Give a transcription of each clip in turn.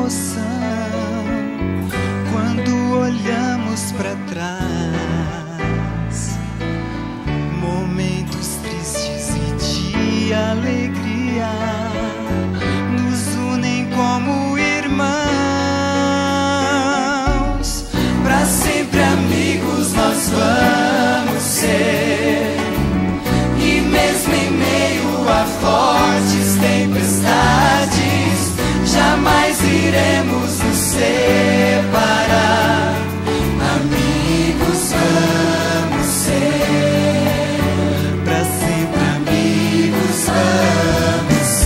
emoção quando olhamos para trás. Momentos tristes e de alegria nos unem como irmãos. Para sempre amigos nós vamos ser, e mesmo em meio a fortes tempestades, jamais iremos nos separar. Amigos vamos ser, pra sempre amigos vamos ser.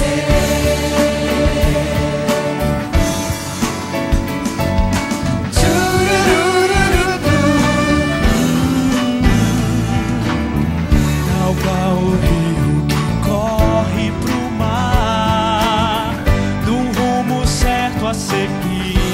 Tal qual o rio que corre pro mar, num rumo certo a seguir.